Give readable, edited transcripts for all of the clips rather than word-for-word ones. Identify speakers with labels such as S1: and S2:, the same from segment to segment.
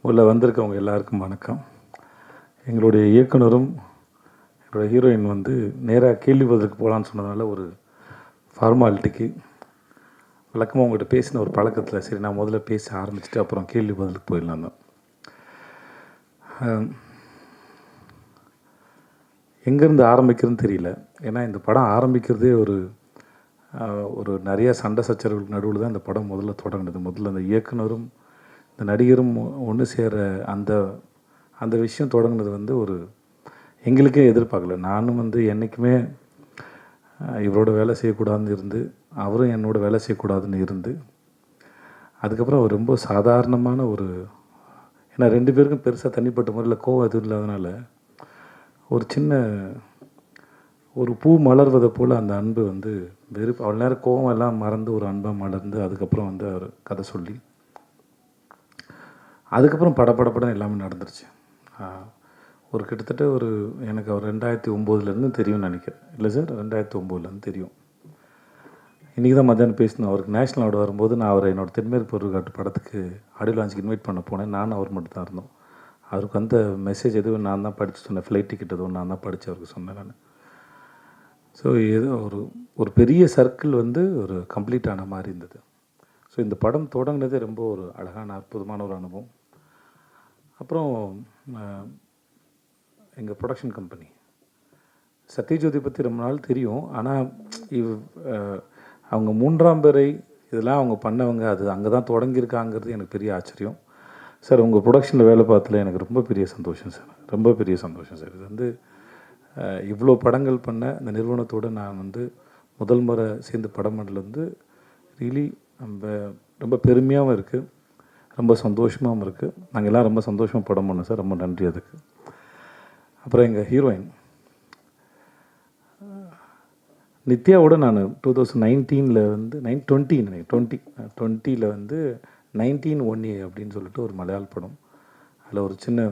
S1: உள்ள வந்திருக்கவங்க எல்லாருக்கும் வணக்கம். எங்களுடைய இயக்குனரும் என்னோடய ஹீரோயின் வந்து நேராக கேள்வி பதிலுக்கு போகலான்னு சொன்னதுனால ஒரு ஃபார்மாலிட்டிக்கு வழக்கமாக உங்கள்கிட்ட பேசின ஒரு பழக்கத்தில் சரி நான் முதல்ல பேச ஆரம்பிச்சுட்டு அப்புறம் கேள்வி பதிலுக்கு போயிடலாம் தான். எங்கேருந்து ஆரம்பிக்கிறதுன்னு தெரியல. ஏன்னா இந்த படம் ஆரம்பிக்கிறதே ஒரு ஒரு நிறைய சண்டை சச்சரவுகளுக்கு நடுவில் தான் இந்த படம் முதல்ல தொடங்கினது. முதல்ல அந்த இயக்குனரும் இந்த நடிகரும் ஒன்று சேர அந்த அந்த விஷயம் தொடங்கினது வந்து ஒரு எங்களுக்கே எதிர்பார்க்கல. நானும் வந்து என்றைக்குமே இவரோட வேலை செய்யக்கூடாதுன்னு இருந்து, அவரும் என்னோட வேலை செய்யக்கூடாதுன்னு இருந்து, அதுக்கப்புறம் ரொம்ப சாதாரணமான ஒரு ஏன்னா 2 பேருக்கும் பெருசாக தனிப்பட்ட முறையில் கோவம் எதுவும் இல்லாதனால ஒரு சின்ன ஒரு பூ மலர்வதை போல் அந்த அன்பு வந்து அவ்வளோ நேரம் கோவம் எல்லாம் மறந்து ஒரு அன்பாக மலர்ந்து அதுக்கப்புறம் வந்து அவர் கதை சொல்லி அதுக்கப்புறம் படப்படப்படம் எல்லாமே நடந்துருச்சு. ஒரு கிட்டத்தட்ட ஒரு எனக்கு அவர் 2009 தெரியும்னு நினைக்கிறேன். இல்லை சார் 2009 தெரியும். இன்றைக்கி தான் மத்தியானம் பேசினோம். அவருக்கு நேஷ்னல் அவார்டு வரும்போது நான் அவரை என்னோடய தென்மேற்கு பொருட்காட்டு படத்துக்கு ஆடியோ லான்ச்சுக்கு இன்வைட் பண்ண போனேன். நானும் அவர் மட்டும் தான் இருந்தோம். அவருக்கு வந்த மெசேஜ் எதுவும் நான் தான் படித்து சொன்னேன். ஃப்ளைட் டிக்கெட் எதுவும் நான் தான் படித்து அவருக்கு சொன்னேன் நான். ஸோ ஏதோ ஒரு பெரிய சர்க்கிள் வந்து ஒரு கம்ப்ளீட் ஆன மாதிரி இருந்தது. ஸோ இந்த படம் தொடங்கினதே ரொம்ப ஒரு அழகான அற்புதமான ஒரு அனுபவம். அப்புறம் எங்கள் ப்ரொடக்ஷன் கம்பெனி சத்யஜோதி பற்றி ரொம்ப நாள் தெரியும். ஆனால் அவங்க 3ஆம் பிறை இதெல்லாம் அவங்க பண்ணவங்க, அது அங்கே தான் தொடங்கியிருக்காங்கிறது எனக்கு பெரிய ஆச்சரியம். சார் உங்கள் ப்ரொடக்ஷனில் வேலை பார்த்ததில் எனக்கு ரொம்ப பெரிய சந்தோஷம் சார், ரொம்ப பெரிய சந்தோஷம் சார். இது வந்து இவ்வளோ படங்கள் பண்ண இந்த நிறுவனத்தோடு நான் வந்து முதல் முறை சேர்ந்து படம் பண்ணல வந்து ரியலி ரொம்ப பெருமையாகவும் இருக்குது, ரொம்ப சந்தோஷமாகவும் இருக்குது. நாங்கள் எல்லாம் ரொம்ப சந்தோஷமாக படம் பண்ணோம் சார், ரொம்ப நன்றி அதுக்கு. அப்புறம் எங்கள் ஹீரோயின் நித்யாவோட நான் 2019 வந்து 2020 வந்து 19 அப்படின்னு சொல்லிட்டு ஒரு மலையாள படம், அதில் ஒரு சின்ன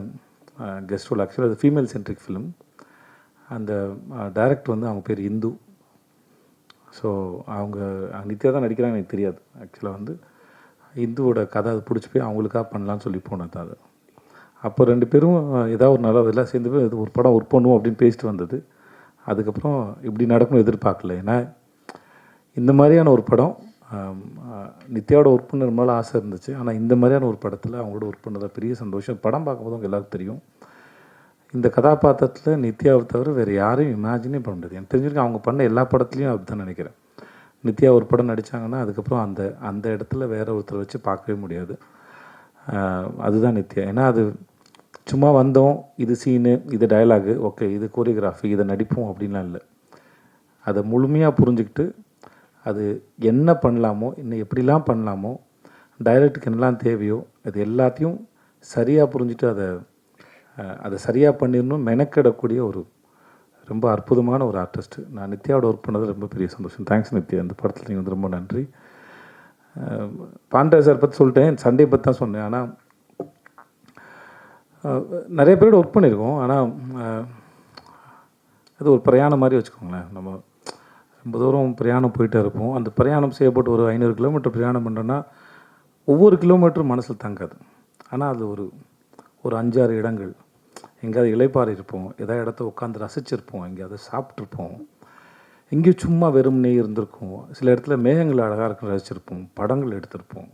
S1: கெஸ்ட் ரோல். ஆக்சுவலாக அது ஃபீமேல் சென்ட்ரிக் ஃபிலிம். அந்த டைரக்டர் வந்து அவங்க பேர் இந்து. ஸோ அவங்க நித்யா தான் நடிக்கிறாங்க எனக்கு தெரியாது. ஆக்சுவலாக வந்து இந்துவோட கதை அது பிடிச்சி போய் அவங்களுக்காக பண்ணலான்னு சொல்லி போனது அது. அப்போ 2 பேரும் ஏதாவது ஒரு நல்லா எல்லாம் சேர்ந்து போய் ஒரு படம் ஒர்க் பண்ணுவோம் அப்படின்னு பேசிட்டு வந்தது. அதுக்கப்புறம் இப்படி நடக்கும்னு எதிர்பார்க்கல. ஏன்னா இந்த மாதிரியான ஒரு படம் நித்யாவோட ஒர்க் பண்ண ரொம்ப நாள் ஆசை இருந்துச்சு. ஆனால் இந்த மாதிரியான ஒரு படத்தில் அவங்களோட ஒர்க் பண்ணதாக பெரிய சந்தோஷம். படம் பார்க்கும்போது அவங்க எல்லாருக்கும் தெரியும். இந்த கதாபாத்திரத்தில் நித்யாவை தவிர வேறு யாரையும் இமேஜினே பண்ண முடியாது. எனக்கு தெரிஞ்சிருக்கு அவங்க பண்ண எல்லா படத்துலையும் அப்படி தான் நினைக்கிறேன். நித்யா ஒரு படம் நடித்தாங்கன்னா அதுக்கப்புறம் அந்த இடத்துல வேறு ஒருத்தரை வச்சு பார்க்கவே முடியாது. அதுதான் நித்யா. ஏன்னா அது சும்மா வந்தோம், இது சீனு, இது டயலாகு, ஓகே இது கோரியோகிராஃபி, இதை நடிப்போம் அப்படின்லாம் இல்லை. அதை முழுமையாக புரிஞ்சுக்கிட்டு அது என்ன பண்ணலாமோ, இன்னும் எப்படிலாம் பண்ணலாமோ, டைரக்டருக்கு என்னெல்லாம் தேவையோ அது எல்லாத்தையும் சரியாக புரிஞ்சுட்டு அதை சரியாக பண்ணிடணும் மெனக்கிடக்கூடிய ஒரு ரொம்ப அற்புதமான ஒரு ஆர்டிஸ்ட்டு. நான் நித்யாவோட ஒர்க் பண்ணது ரொம்ப பெரிய சந்தோஷம். தேங்க்ஸ் நித்யா, இந்த படத்தில் நீங்கள் வந்து ரொம்ப நன்றி. பாண்டே சார் பற்றி சொல்லிட்டேன், சண்டே பற்றி தான் சொன்னேன். ஆனால் நிறைய பேரோட ஒர்க் பண்ணியிருக்கோம். ஆனால் அது ஒரு பிரயாணம் மாதிரி வச்சுக்கோங்களேன். நம்ம ரொம்ப தூரம் பிரயாணம் போயிட்டே இருப்போம். அந்த பிரயாணம் செய்யப்பட்டு ஒரு 500 கிலோமீட்டர் பிரயாணம் பண்ணுறோன்னா ஒவ்வொரு கிலோமீட்டரும் மனசில் தங்காது. ஆனால் அது ஒரு 5-6 இடங்கள் எங்கேயாவது இளைப்பாறை இருப்போம், ஏதாவது இடத்த உட்காந்து ரசிச்சிருப்போம், எங்கேயாவது சாப்பிட்ருப்போம், எங்கேயும் சும்மா வெறும்னே இருந்திருக்கும். சில இடத்துல மேகங்கள் அழகாக இருக்க ரசிச்சிருப்போம், படங்கள் எடுத்திருப்போம்.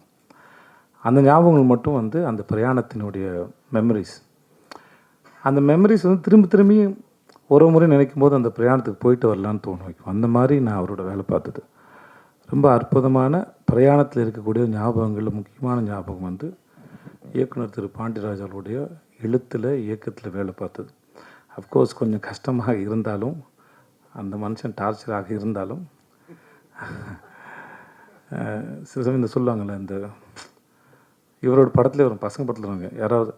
S1: அந்த ஞாபகங்கள் மட்டும் வந்து அந்த பிரயாணத்தினுடைய மெமரிஸ். அந்த மெமரிஸ் வந்து திரும்பி ஒரு முறை நினைக்கும் போது அந்த பிரயாணத்துக்கு போயிட்டு வரலான்னு தோணும் வைக்கும். அந்த மாதிரி நான் அவரோட வேலை பார்த்தது ரொம்ப அற்புதமான பிரயாணத்தில் இருக்கக்கூடிய ஞாபகங்களில் முக்கியமான ஞாபகம் வந்து இயக்குனர் திரு பாண்டியராஜ் அவருடைய எழுத்தில் இயக்கத்தில் வேலை பார்த்தது. அஃப்கோர்ஸ் கொஞ்சம் கஷ்டமாக இருந்தாலும், அந்த மனுஷன் டார்ச்சராக இருந்தாலும், சில சமயம் இந்த சொல்லுவாங்கள்ல, இந்த இவரோட படத்துலேயே வரும், பசங்க படத்தில் வாங்க, யாராவது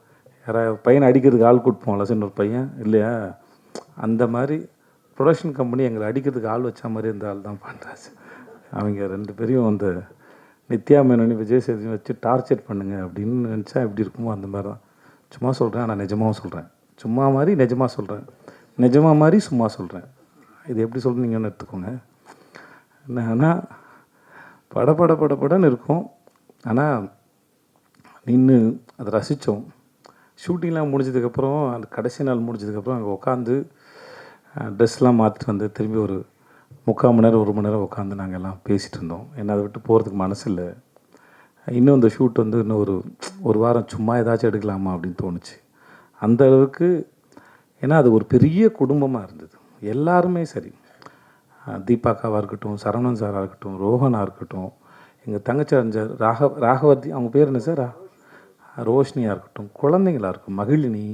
S1: பையனை அடிக்கிறதுக்கு ஆள் கூட்டுப்போம்ல சின்ன ஒரு பையன் இல்லையா, அந்த மாதிரி ப்ரொடக்ஷன் கம்பெனி எங்களை அடிக்கிறதுக்கு ஆள் வச்ச மாதிரி இருந்த ஆள் தான் பாண்டராஜ். அவங்க 2 பேரையும் அந்த நித்யா மேனனி, விஜய் சேதுபதி வச்சு டார்ச்சர் பண்ணுங்க அப்படின்னு நினச்சா எப்படி இருக்குமோ அந்த மாதிரி தான். சும்மா சொல்கிறேன், ஆனால் நிஜமாகவும் சொல்கிறேன். சும்மா மாதிரி நிஜமாக சொல்கிறேன், நிஜமாக மாதிரி சும்மா சொல்கிறேன். இது எப்படி சொல்கிறீங்கன்னு எடுத்துக்கோங்க. ஆனால் படன்னு இருக்கும். ஆனால் நின்று அதை ரசித்தோம். ஷூட்டிங்லாம் முடிஞ்சதுக்கப்புறம் அந்த கடைசி நாள் முடிஞ்சதுக்கப்புறம் அங்கே உட்காந்து ட்ரெஸ்லாம் மாற்றிட்டு வந்து திரும்பி ஒரு 3/4 மணி நேரம் 1 மணி நேரம் உட்காந்து நாங்கள் எல்லாம் பேசிகிட்டு இருந்தோம். ஏன்னா அதை விட்டு போகிறதுக்கு மனசு இல்லை. இன்னும் இந்த ஷூட் வந்து இன்னும் ஒரு வாரம் சும்மா ஏதாச்சும் எடுக்கலாமா அப்படின்னு தோணுச்சு. அந்த அளவுக்கு ஏன்னா அது ஒரு பெரிய குடும்பமாக இருந்தது. எல்லாருமே சரி, தீபாக்காவாக இருக்கட்டும், சரவணன் சாராக இருக்கட்டும், ரோஹனாக இருக்கட்டும், எங்கள் தங்கச்சி அறிஞர் ராகவதி, அவங்க பேர் என்ன சார், ரோஷினியாக இருக்கட்டும், குழந்தைங்களாக இருக்கும், மகிழினி.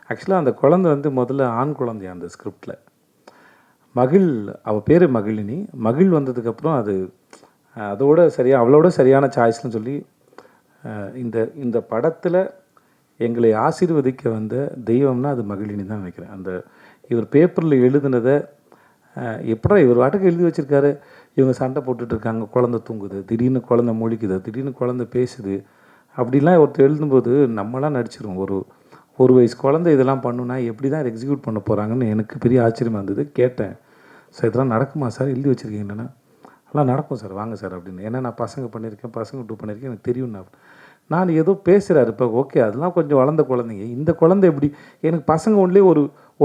S1: ஆக்சுவலாக அந்த குழந்தை வந்து முதல்ல ஆண் குழந்தையா அந்த ஸ்கிரிப்டில். அவள் பேர் மகிழினி. மகிழ் வந்ததுக்கப்புறம் அது அதோட அவளோட சரியான சாய்ஸ்னு சொல்லி இந்த படத்தில் எங்களை ஆசீர்வதிக்க வந்த தெய்வம்னா அது மகிழினி தான் நினைக்கிறேன். இவர் பேப்பரில் எழுதுனதை எப்படா இவர் வாட்டுக்கு எழுதி வச்சுருக்காரு, இவங்க சண்டை போட்டுட்ருக்காங்க, குழந்தை தூங்குது, திடீர்னு குழந்தை முழிக்குது, திடீர்னு குழந்தை பேசுது, அப்படிலாம் ஒருத்தர் எழுதும்போது நம்மளாம் நடிச்சிருவோம். ஒரு வயசு குழந்தை இதெல்லாம் பண்ணுனா எப்படி தான் எக்ஸிக்யூட் பண்ண போகிறாங்கன்னு எனக்கு பெரிய ஆச்சரியமாக இருந்தது. கேட்டேன், சார் இதெல்லாம் நடக்குமா சார், எழுதி வச்சுருக்கீங்கன்னா? அதெல்லாம் நடக்கும் சார், வாங்க சார் அப்படின்னு. ஏன்னா நான் பசங்க பண்ணியிருக்கேன், பசங்க டூ பண்ணியிருக்கேன், எனக்கு தெரியும். நான் ஏதோ பேசுகிறாரு இப்போ, ஓகே அதெல்லாம் கொஞ்சம் வளர்ந்த குழந்தைங்க. இந்த குழந்தை எப்படி, எனக்கு பசங்க ஒன்றுலேயே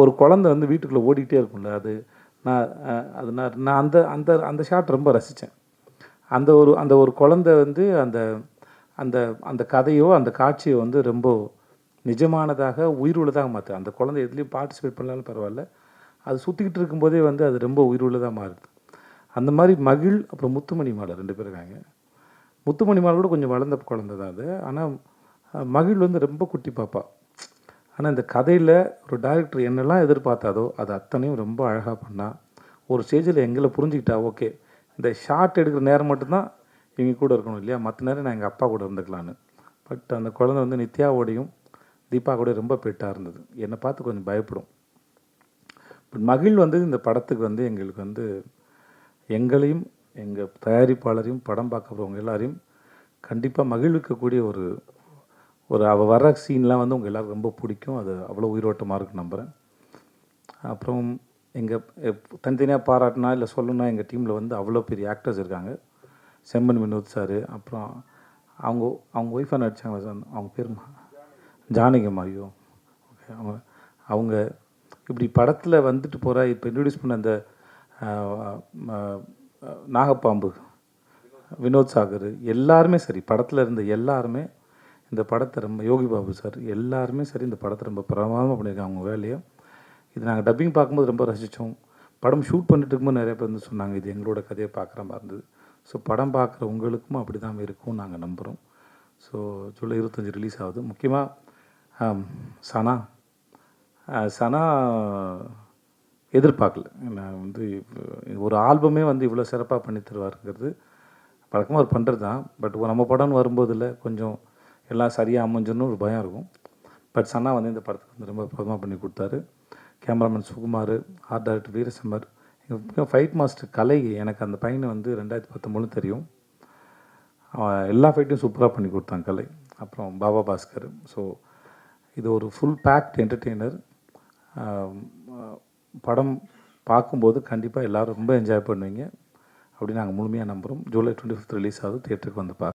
S1: ஒரு குழந்தை வந்து வீட்டுக்குள்ளே ஓடிக்கிட்டே இருக்கும்ல, நான் அந்த அந்த அந்த ஷாட் ரொம்ப ரசித்தேன். அந்த ஒரு குழந்தை வந்து அந்த அந்த அந்த கதையோ அந்த காட்சியோ வந்து ரொம்ப நிஜமானதாக உயிருள்ளதாக மாற்று. அந்த குழந்தை எதுலேயும் பார்ட்டிசிபேட் பண்ணாலும் பரவாயில்ல, அது சுற்றிக்கிட்டு இருக்கும்போதே வந்து அது ரொம்ப உயிருள்ளதாக மாறுது. அந்த மாதிரி மகிழ் அப்புறம் முத்துமணி மாலை 2 பேர் இருக்காங்க. முத்துமணி மாலை கூட கொஞ்சம் வளர்ந்த குழந்தை தான் அது. ஆனால் மகிழ் வந்து ரொம்ப குட்டி பாப்பா. ஆனால் இந்த கதையில் ஒரு டைரக்டர் என்னெல்லாம் எதிர்பார்த்தாதோ அது அத்தனையும் ரொம்ப அழகாக பண்ணா. ஒரு ஸ்டேஜில் எங்களை புரிஞ்சுக்கிட்டா, ஓகே இந்த ஷார்ட் எடுக்கிற நேரம் மட்டும்தான் இவங்க கூட இருக்கணும் இல்லையா, மற்ற நேரம் நான் எங்கள் அப்பா கூட இருந்துக்கலான்னு. பட் அந்த குழந்தை வந்து நித்யாவோடையும் தீபா கூட ரொம்ப பெட்டாக இருந்தது. என்னை பார்த்து கொஞ்சம் பயப்படும். பட் மகிழ் வந்து இந்த படத்துக்கு வந்து எங்களுக்கு வந்து எங்களையும் எங்கள் தயாரிப்பாளரையும் படம் பார்க்க போகிறவங்க எல்லாரையும் கண்டிப்பாக மகிழ்விக்கக்கூடிய அவள் வர்ற சீன்லாம் வந்து உங்கள் எல்லோரும் ரொம்ப பிடிக்கும். அது அவ்வளோ உயிரோட்டமாக இருக்குன்னு நம்புகிறேன். அப்புறம் எங்கள் தனித்தனியாக பாராட்டினா இல்லை சொல்லணுன்னா, எங்கள் டீமில் வந்து அவ்வளோ பெரிய ஆக்டர்ஸ் இருக்காங்க. செம்மன் வினோத் சார், அப்புறம் அவங்க ஒய்ஃபாக நடித்தாங்க சார், அவங்க பேர் ஜானகிம்மா. ஐயோ ஓகே, அவங்க இப்படி படத்தில் வந்துட்டு போகிற இப்போ இன்ட்ரடியூஸ் பண்ண அந்த நாகப்பாம்பு வினோத் சாகர் எல்லாருமே சரி, படத்தில் இருந்த எல்லாருமே இந்த படத்தை ரொம்ப, யோகி பாபு சார் எல்லாருமே சரி, இந்த படத்தை ரொம்ப பிரமாதமாக பண்ணியிருக்காங்க அவங்க வேலையை. இது நாங்கள் டப்பிங் பார்க்கும்போது ரொம்ப ரசித்தோம். படம் ஷூட் பண்ணிட்டு இருக்கும்போது நிறைய பேர் வந்து சொன்னாங்க, இது எங்களோட கதையை பார்க்குற மாதிரி இருந்தது. ஸோ படம் பார்க்குற உங்களுக்கும் அப்படி தான் இருக்கும் நாங்கள் நம்புகிறோம். ஸோ ஜூலை 25 ரிலீஸ் ஆகுது. முக்கியமாக சனா எதிர்பார்க்கல. நான் வந்து ஒரு ஆல்பமே வந்து இவ்வளோ சிறப்பாக பண்ணி தருவாருங்கிறது வழக்கமாக அவர் பண்ணுறது தான். பட் நம்ம படம்னு வரும்போதில் கொஞ்சம் எல்லாம் சரியாக அமைஞ்சுன்னு ஒரு பயம் இருக்கும். பட் சன்னா வந்து இந்த படத்துக்கு வந்து ரொம்ப பிரதமாக பண்ணி கொடுத்தாரு. கேமராமேன் சுகுமார், ஆர்ட் டைரக்டர் வீரசம்பர், எங்கள் ஃபைட் மாஸ்டர் கலை. எனக்கு அந்த பையனை வந்து 2019 தெரியும். எல்லா ஃபைட்டையும் சூப்பராக பண்ணி கொடுத்தாங்க கலை. அப்புறம் பாபா பாஸ்கர். ஸோ இது ஒரு ஃபுல் பேக்ட் என்டர்டெய்னர். படம் பார்க்கும்போது கண்டிப்பாக எல்லோரும் ரொம்ப என்ஜாய் பண்ணுவீங்க அப்படின்னு நாங்கள் முழுமையாக நம்புகிறோம். ஜூலை 25 ரிலீஸ் ஆகுது. தியேட்டருக்கு வந்து பார்க்க